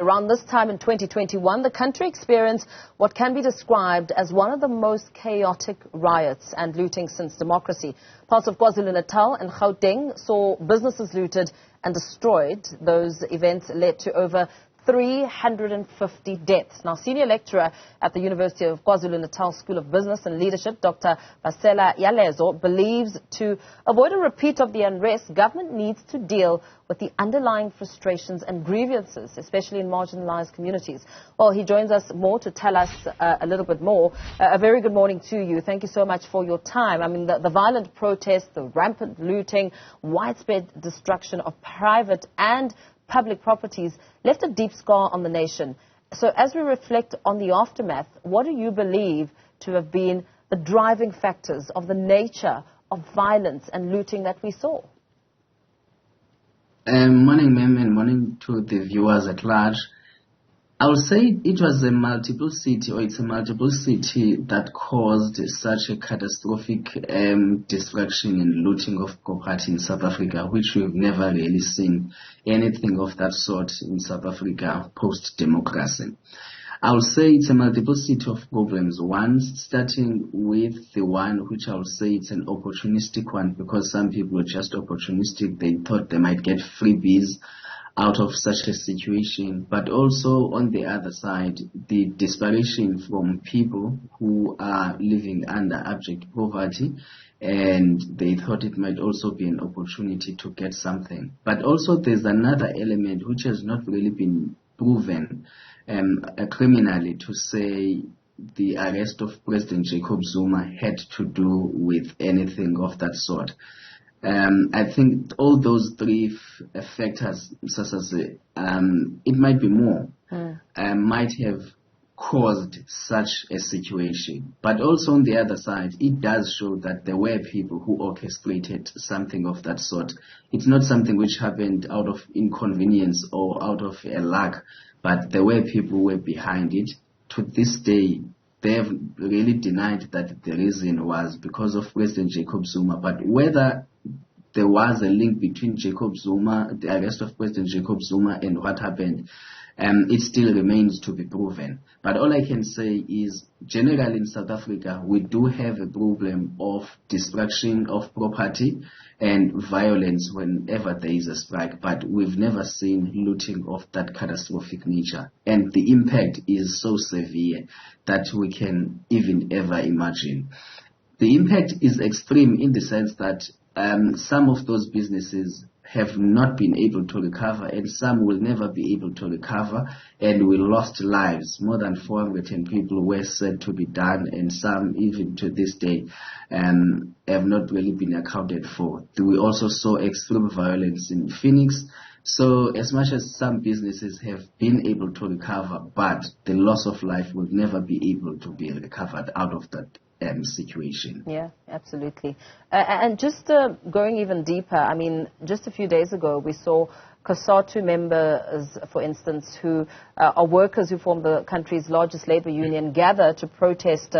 Around this time in 2021, the country experienced what can be described as one of the most chaotic riots and looting since democracy. Parts of KwaZulu-Natal and Gauteng saw businesses looted and destroyed. Those events led to over 350 deaths. Now, senior lecturer at the University of KwaZulu-Natal School of Business and Leadership, Dr. Bhasela Yalezo, believes to avoid a repeat of the unrest, government needs to deal with the underlying frustrations and grievances, especially in marginalised communities. Well, he joins us more to tell us a little bit more. A very good morning to you. Thank you so much for your time. I mean, the violent protests, the rampant looting, widespread destruction of private and public properties left a deep scar on the nation. So as we reflect on the aftermath, what do you believe to have been the driving factors of the nature of violence and looting that we saw? Morning, ma'am, and morning to the viewers at large. I would say it was a multiple city that caused such a catastrophic destruction and looting of property in South Africa, which we've never really seen anything of that sort in South Africa post-democracy. I would say it's a multiplicity of problems. One, starting with the one which I would say it's an opportunistic one, because some people were just opportunistic. They thought they might get freebies out of such a situation. But also on the other side, the desperation from people who are living under abject poverty, and they thought it might also be an opportunity to get something. But also there's another element which has not really been proven criminally, to say the arrest of President Jacob Zuma had to do with anything of that sort. I think all those three factors, such as it might be more, might have caused such a situation. But also on the other side, it does show that there were people who orchestrated something of that sort. It's not something which happened out of inconvenience or out of a lack, but there were people who were behind it. To this day, they have really denied that the reason was because of President Jacob Zuma. But whether there was a link between Jacob Zuma, the arrest of President Jacob Zuma, and what happened, it still remains to be proven. But all I can say is, generally in South Africa, we do have a problem of destruction of property and violence whenever there is a strike, but we've never seen looting of that catastrophic nature. And the impact is so severe that we can even ever imagine. The impact is extreme in the sense that some of those businesses have not been able to recover, and some will never be able to recover, and we lost lives. More than 410 people were said to be done, and some even to this day have not really been accounted for. We also saw extreme violence in Phoenix. So as much as some businesses have been able to recover, but the loss of life will never be able to be recovered out of that situation. Yeah, absolutely. And just going even deeper, I mean, just a few days ago, we saw COSATU members, for instance, who are workers who form the country's largest labor union, gather to protest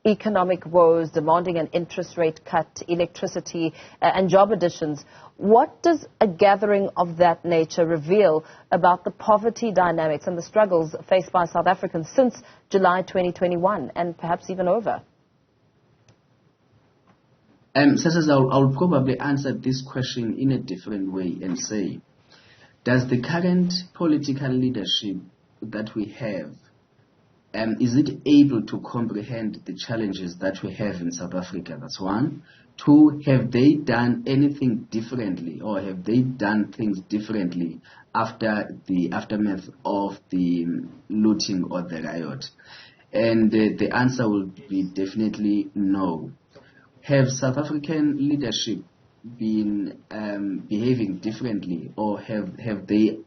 economic woes, demanding an interest rate cut, electricity, and job additions. What does a gathering of that nature reveal about the poverty dynamics and the struggles faced by South Africans since July 2021, and perhaps even over? I'll probably answer this question in a different way and say, does the current political leadership that we have, is it able to comprehend the challenges that we have in South Africa? That's one. Two, have they done anything differently, or have they done things differently after the aftermath of the looting or the riot? And the answer will be definitely no. Have South African leadership been behaving differently, or have they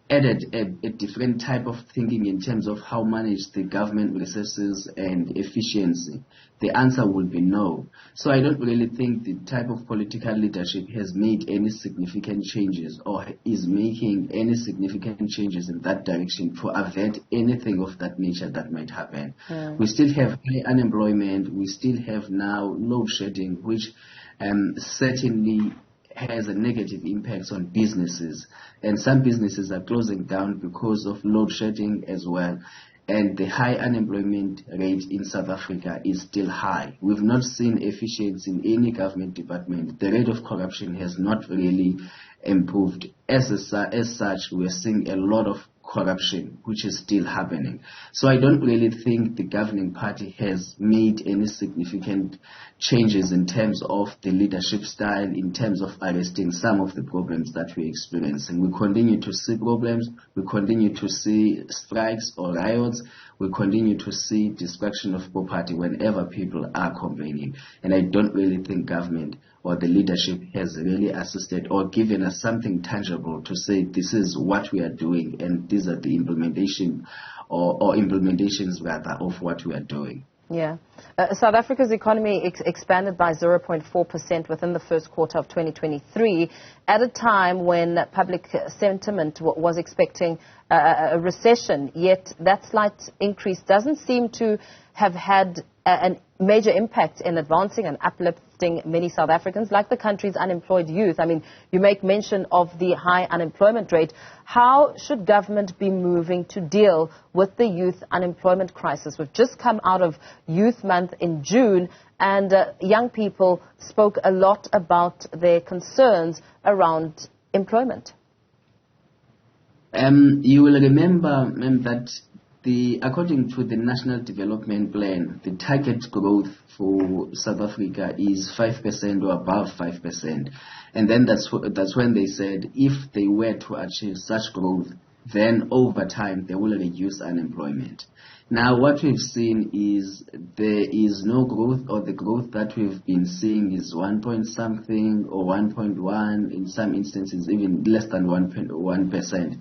added a different type of thinking in terms of how manage the government resources and efficiency? The answer will be no. So I don't really think the type of political leadership has made any significant changes or is making any significant changes in that direction to avert anything of that nature that might happen. Yeah. We still have high unemployment. We still have now load shedding, which certainly has a negative impact on businesses. And some businesses are closing down because of load shedding as well. And the high unemployment rate in South Africa is still high. We've not seen efficiency in any government department. The rate of corruption has not really improved. As such, we're seeing a lot of corruption, which is still happening. So I don't really think the governing party has made any significant changes in terms of the leadership style, in terms of arresting some of the problems that we're experiencing. We continue to see problems, we continue to see strikes or riots, we continue to see destruction of property whenever people are complaining. And I don't really think government or the leadership has really assisted or given us something tangible to say this is what we are doing and these are the implementation or implementations rather of what we are doing. Yeah. South Africa's economy expanded by 0.4% within the first quarter of 2023 at a time when public sentiment was expecting a recession, yet that slight increase doesn't seem to have had a major impact in advancing and uplifting many South Africans, like the country's unemployed youth. I mean, you make mention of the high unemployment rate. How should government be moving to deal with the youth unemployment crisis? We've just come out of Youth Month in June, and young people spoke a lot about their concerns around employment. You will remember that according to the National Development Plan, the target growth for South Africa is 5% or above 5%. And then that's when they said if they were to achieve such growth, then over time they will reduce unemployment. Now what we've seen is there is no growth, or the growth that we've been seeing is 1 point something or 1.1, in some instances even less than 1%.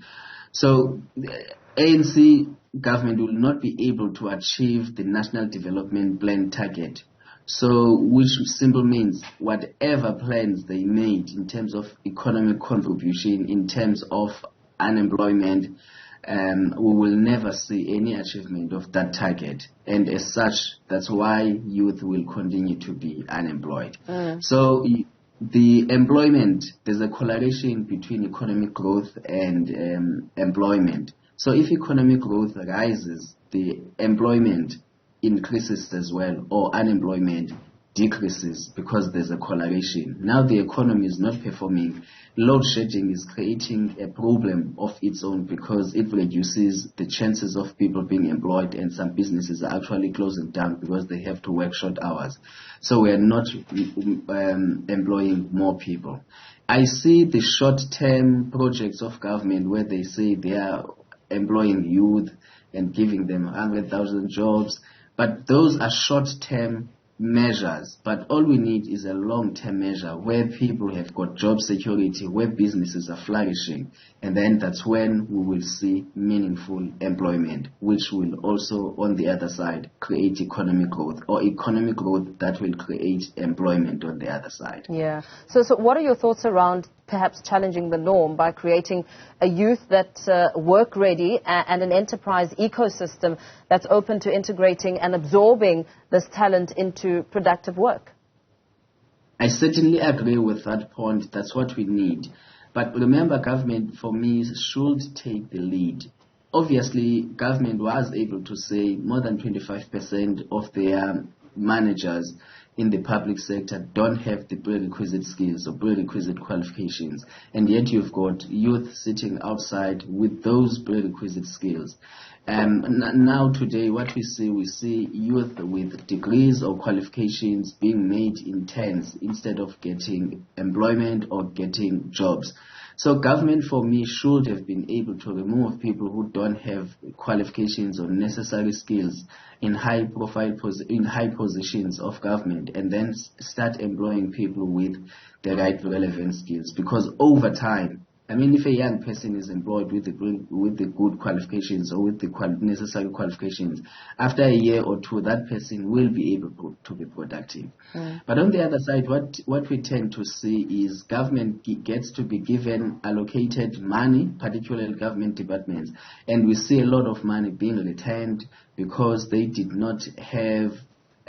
So the ANC government will not be able to achieve the National Development Plan target. So, which simply means whatever plans they made in terms of economic contribution, in terms of unemployment, we will never see any achievement of that target. And as such, that's why youth will continue to be unemployed. So, the employment, there's a correlation between economic growth and employment. So if economic growth rises, the employment increases as well, or unemployment decreases because there's a correlation. Now the economy is not performing. Load shedding is creating a problem of its own because it reduces the chances of people being employed, and some businesses are actually closing down because they have to work short hours. So we are not employing more people. I see the short-term projects of government where they say they are employing youth and giving them 100,000 jobs, but those are short-term measures. But all we need is a long-term measure where people have got job security, where businesses are flourishing, and then that's when we will see meaningful employment, which will also, on the other side, create economic growth, or economic growth that will create employment on the other side. Yeah. So what are your thoughts around perhaps challenging the norm by creating a youth that's work ready and an enterprise ecosystem that's open to integrating and absorbing this talent into productive work? I certainly agree with that point. That's what we need. But remember, government, for me, should take the lead. Obviously, government was able to say more than 25% of their managers in the public sector don't have the prerequisite skills or prerequisite qualifications, and yet you've got youth sitting outside with those prerequisite skills. Now today what we see youth with degrees or qualifications being made interns instead of getting employment or getting jobs. So government, for me, should have been able to remove people who don't have qualifications or necessary skills in high positions of government, and then start employing people with the right relevant skills. Because over time, I mean, if a young person is employed with the good qualifications or with the necessary qualifications, after a year or two, that person will be able to be productive. But on the other side, what we tend to see is government gets to be given allocated money, particularly government departments, and we see a lot of money being returned because they did not have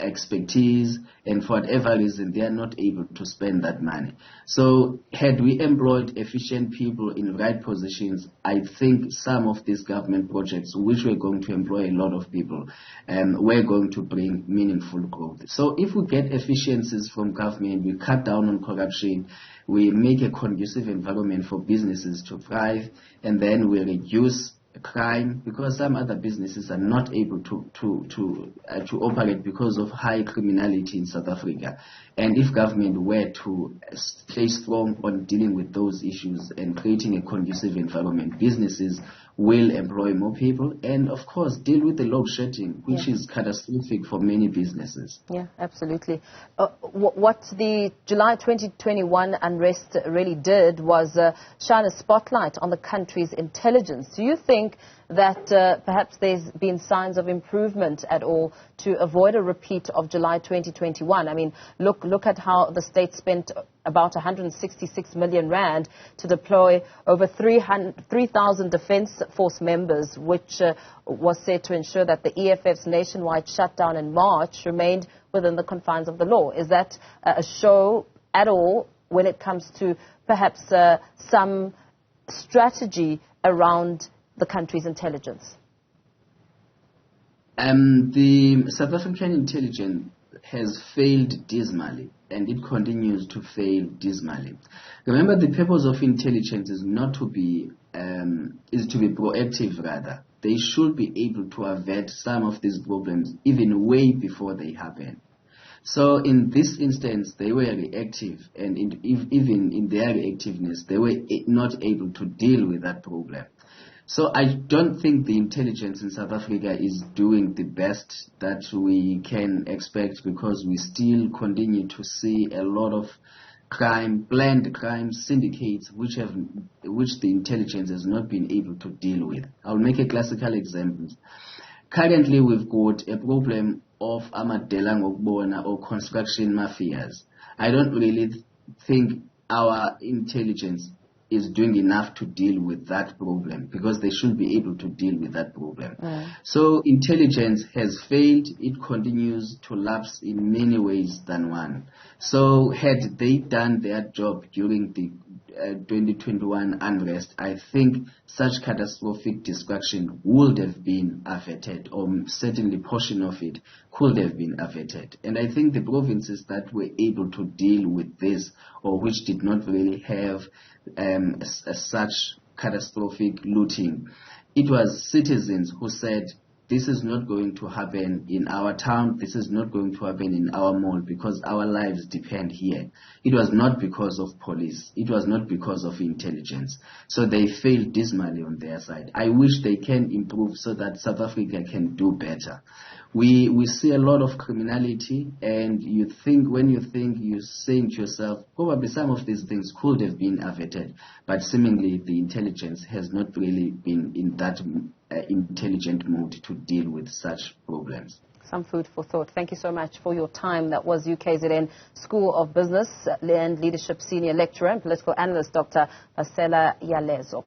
expertise, and for whatever reason, they are not able to spend that money. So had we employed efficient people in right positions, I think some of these government projects, which were going to employ a lot of people, were going to bring meaningful growth. So if we get efficiencies from government, we cut down on corruption, we make a conducive environment for businesses to thrive, and then we reduce crime, because some other businesses are not able to operate because of high criminality in South Africa. And if government were to stay strong on dealing with those issues and creating a conducive environment, businesses will employ more people and, of course, deal with the load shedding, which is catastrophic for many businesses. Yeah, absolutely. What the July 2021 unrest really did was shine a spotlight on the country's intelligence. Do you think that perhaps there's been signs of improvement at all to avoid a repeat of July 2021? I mean, look at how the state spent about 166 million rand to deploy over 3,000 Defence Force members, which was said to ensure that the EFF's nationwide shutdown in March remained within the confines of the law. Is that a show at all when it comes to perhaps some strategy around the country's intelligence? The South African intelligence has failed dismally, and it continues to fail dismally. Remember, the purpose of intelligence is not to be is to be proactive. Rather, they should be able to avert some of these problems even way before they happen. So in this instance, they were reactive, and even in their reactiveness, they were not able to deal with that problem. So I don't think the intelligence in South Africa is doing the best that we can expect, because we still continue to see a lot of crime, planned crime syndicates, which the intelligence has not been able to deal with. I'll make a classical example. Currently, we've got a problem of amadela ngokubona or construction mafias. I don't really think our intelligence is doing enough to deal with that problem, because they should be able to deal with that problem. So intelligence has failed. It continues to lapse in many ways than one. So had they done their job during the 2021 unrest, I think such catastrophic destruction would have been averted, or certainly portion of it could have been averted. And I think the provinces that were able to deal with this, or which did not really have such catastrophic looting, it was citizens who said, this is not going to happen in our town, this is not going to happen in our mall, because our lives depend here. It was not because of police, it was not because of intelligence. So they failed dismally on their side. I wish they can improve so that South Africa can do better. We see a lot of criminality, and you're saying to yourself, probably some of these things could have been averted, but seemingly the intelligence has not really been in that intelligent mode to deal with such problems. Some food for thought. Thank you so much for your time. That was UKZN School of Business and Leadership Senior Lecturer and Political Analyst, Dr. Bhasela Yalezo.